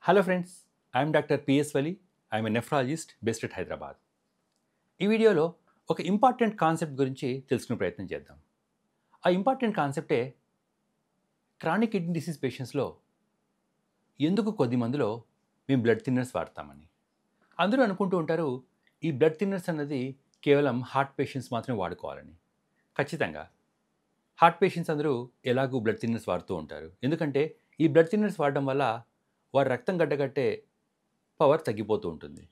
Hello friends, I am Dr. P.S. Vali. I am a nephrologist based at Hyderabad. ఈ వీడియోలో ఒక important concept గురించి తెలుసుకునే ప్రయత్నం చేద్దాం. ఆ ఇంపార్టెంట్ కాన్సెప్టే క్రానిక్ కిడ్నీ డిసీజ్ పేషెంట్స్లో ఎందుకు కొద్ది మందిలో మేము బ్లడ్ థిన్నర్స్ వాడతామని. అందరూ అనుకుంటూ ఉంటారు ఈ బ్లడ్ థిన్నర్స్ అన్నది కేవలం హార్ట్ పేషెంట్స్ మాత్రమే వాడుకోవాలని. ఖచ్చితంగా హార్ట్ పేషెంట్స్ అందరూ ఎలాగూ బ్లడ్ థిన్నర్స్ వాడుతూ ఉంటారు. ఎందుకంటే ఈ బ్లడ్ థిన్నర్స్ వాడడం వల్ల వారి రక్తం గడ్డగట్టే పవర్ తగ్గిపోతూ ఉంటుంది.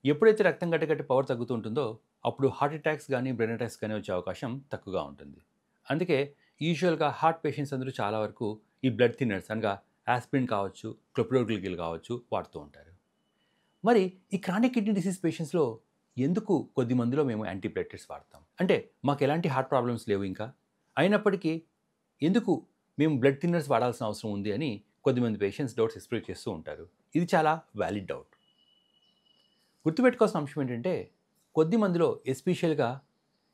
ఎప్పుడైతే రక్తం గడ్డగట్టే పవర్ తగ్గుతూ ఉంటుందో అప్పుడు హార్ట్ అటాక్స్ కానీ బ్రెయిన్ అటాక్స్ కానీ వచ్చే అవకాశం తక్కువగా ఉంటుంది. అందుకే యూజువల్గా హార్ట్ పేషెంట్స్ అందరూ చాలా వరకు ఈ బ్లడ్ థిన్నర్స్ అనగా ఆస్పిరిన్ కావచ్చు, క్లోపిడోగ్లికిల్ కావచ్చు వాడుతూ ఉంటారు. మరి ఈ క్రానిక్ కిడ్నీ డిసీజ్ పేషెంట్స్లో ఎందుకు కొద్ది మందిలో మేము యాంటీప్లేట్లెట్స్ వాడతాం? అంటే మాకు ఎలాంటి హార్ట్ ప్రాబ్లమ్స్ లేవు ఇంకా, అయినప్పటికీ ఎందుకు మేము బ్లడ్ థిన్నర్స్ వాడాల్సిన అవసరం ఉంది అని కొద్దిమంది పేషెంట్స్ డౌట్స్ ఎక్స్ప్రెస్ చేస్తూ ఉంటారు. ఇది చాలా వ్యాలిడ్ డౌట్. గుర్తుపెట్టుకోవాల్సిన అంశం ఏంటంటే కొద్ది మందిలో ఎస్పెషల్గా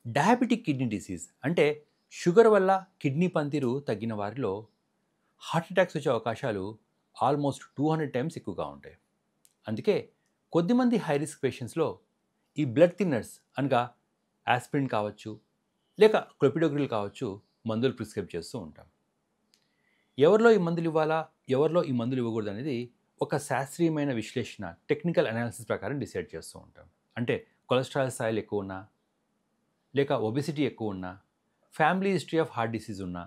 డయాబెటిక్ కిడ్నీ డిసీజ్ అంటే షుగర్ వల్ల కిడ్నీ పనితీరు తగ్గిన వారిలో హార్ట్ అటాక్స్ వచ్చే అవకాశాలు ఆల్మోస్ట్ 200 టైమ్స్ ఎక్కువగా ఉంటాయి. అందుకే కొద్దిమంది హై రిస్క్ పేషెంట్స్లో ఈ బ్లడ్ థిన్నర్స్ అనగా ఆస్పిరిన్ కావచ్చు లేక క్లోపిడోగ్రిల్ కావచ్చు మందులు ప్రిస్క్రైబ్ చేస్తూ ఉంటాం. ఎవరిలో ఈ మందులు ఇవ్వాలా, ఎవరిలో ఈ మందులు ఇవ్వకూడదు అనేది ఒక శాస్త్రీయమైన విశ్లేషణ టెక్నికల్ అనాలిసిస్ ప్రకారం డిసైడ్ చేస్తూ ఉంటాం. అంటే కొలెస్ట్రాల్ స్థాయిలు ఎక్కువ ఉన్నా, లేక ఒబెసిటీ ఎక్కువ ఉన్నా, family history of heart disease ఉన్నా,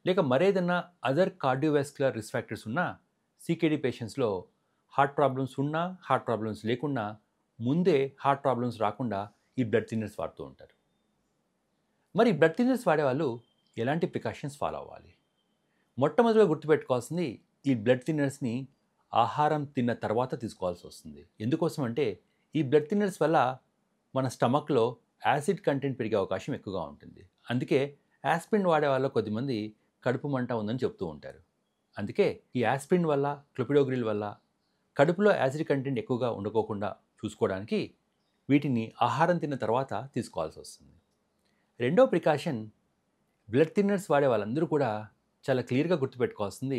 లేక మరేదన్నా అదర్ కార్డియోవాస్కులర్ రిస్క్ ఫ్యాక్టర్స్ ఉన్నా సీకేడీ పేషెంట్స్లో హార్ట్ ప్రాబ్లమ్స్ ఉన్నా, హార్ట్ ప్రాబ్లమ్స్ లేకున్నా ముందే హార్ట్ ప్రాబ్లమ్స్ రాకుండా ఈ బ్లడ్ థిన్నర్స్ వాడుతూ ఉంటారు. మరి బ్లడ్ థిన్నర్స్ వాడేవాళ్ళు ఎలాంటి ప్రికాషన్స్ ఫాలో అవ్వాలి? మొట్టమొదటిగా గుర్తుపెట్టుకోవాల్సింది ఈ బ్లడ్ థిన్నర్స్ని ఆహారం తిన్న తర్వాత తీసుకోవాల్సి వస్తుంది. ఎందుకోసం అంటే ఈ బ్లడ్ థిన్నర్స్ వల్ల మన స్టమక్లో యాసిడ్ కంటెంట్ పెరిగే అవకాశం ఎక్కువగా ఉంటుంది. అందుకే ఆస్పిరిన్ వాడే వాళ్ళ కొద్దిమంది కడుపు మంట ఉందని చెప్తూ ఉంటారు. అందుకే ఈ ఆస్పిరిన్ వల్ల క్లోపిడోగ్రిల్ వల్ల కడుపులో యాసిడ్ కంటెంట్ ఎక్కువగా ఉండకోకుండా చూసుకోవడానికి వీటిని ఆహారం తిన్న తర్వాత తీసుకోవాల్సి వస్తుంది. రెండో ప్రికాషన్, బ్లడ్ థిన్నర్స్ వాడే వాళ్ళందరూ కూడా చాలా క్లియర్గా గుర్తుపెట్టుకోవాల్సింది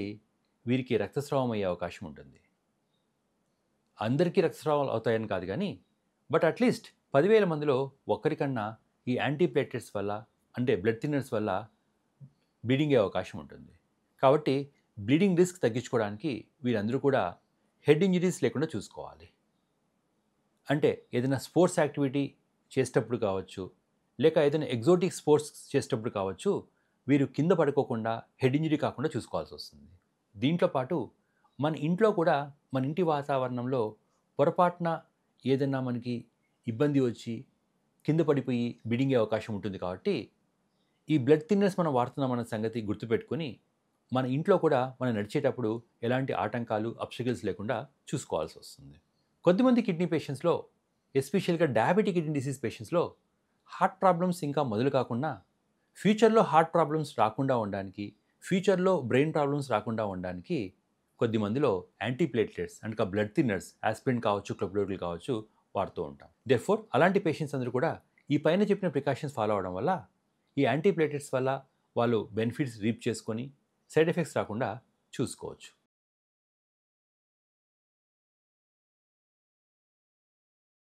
వీరికి రక్తస్రావం అయ్యే అవకాశం ఉంటుంది. అందరికీ రక్తస్రావాలు అవుతాయని కాదు కానీ బట్ అట్లీస్ట్ 10,000 మందిలో ఒక్కరికన్నా ఈ యాంటీప్లేట్లెట్స్ వల్ల అంటే బ్లడ్ థిన్నర్స్ వల్ల బ్లీడింగ్ అయ్యే అవకాశం ఉంటుంది. కాబట్టి బ్లీడింగ్ రిస్క్ తగ్గించుకోవడానికి వీరందరూ కూడా హెడ్ ఇంజరీస్ లేకుండా చూసుకోవాలి. అంటే ఏదైనా స్పోర్ట్స్ యాక్టివిటీ చేసేటప్పుడు కావచ్చు, లేక ఏదైనా ఎగ్జోటిక్ స్పోర్ట్స్ చేసేటప్పుడు కావచ్చు, వీరు కింద పడుకోకుండా హెడ్ ఇంజరీ కాకుండా చూసుకోవాల్సి వస్తుంది. దీంట్లో పాటు మన ఇంట్లో కూడా మన ఇంటి వాతావరణంలో పొరపాటున ఏదైనా మనకి ఇబ్బంది వచ్చి కింద పడిపోయి బ్లీడింగ్ అయ్యే అవకాశం ఉంటుంది. కాబట్టి ఈ బ్లడ్ థిన్నర్స్ మనం వాడుతున్నామన్న సంగతి గుర్తుపెట్టుకొని మన ఇంట్లో కూడా మనం నడిచేటప్పుడు ఎలాంటి ఆటంకాలు అబ్స్టకిల్స్ లేకుండా చూసుకోవాల్సి వస్తుంది. కొద్దిమంది కిడ్నీ పేషెంట్స్లో ఎస్పెషల్గా డయాబెటిక్ కిడ్నీ డిసీజ్ పేషెంట్స్లో హార్ట్ ప్రాబ్లమ్స్ ఇంకా మొదలు కాకుండా ఫ్యూచర్లో హార్ట్ ప్రాబ్లమ్స్ రాకుండా ఉండడానికి, ఫ్యూచర్లో బ్రెయిన్ ప్రాబ్లమ్స్ రాకుండా ఉండడానికి కొద్దిమందిలో యాంటీప్లేట్లెట్స్ అంటే బ్లడ్ థిన్నర్స్ ఆస్పిరిన్ కావచ్చు, క్లోపిడోగ్రిల్ కావచ్చు వాడుతూ ఉంటాం. దేర్ఫోర్ అలాంటి పేషెంట్స్ అందరూ కూడా ఈ పైన చెప్పిన ప్రికాషన్స్ ఫాలో అవడం వల్ల ఈ యాంటీప్లేట్లెట్స్ వల్ల వాళ్ళు బెనిఫిట్స్ రీప్ చేసుకొని సైడ్ ఎఫెక్ట్స్ రాకుండా చూసుకోవచ్చు.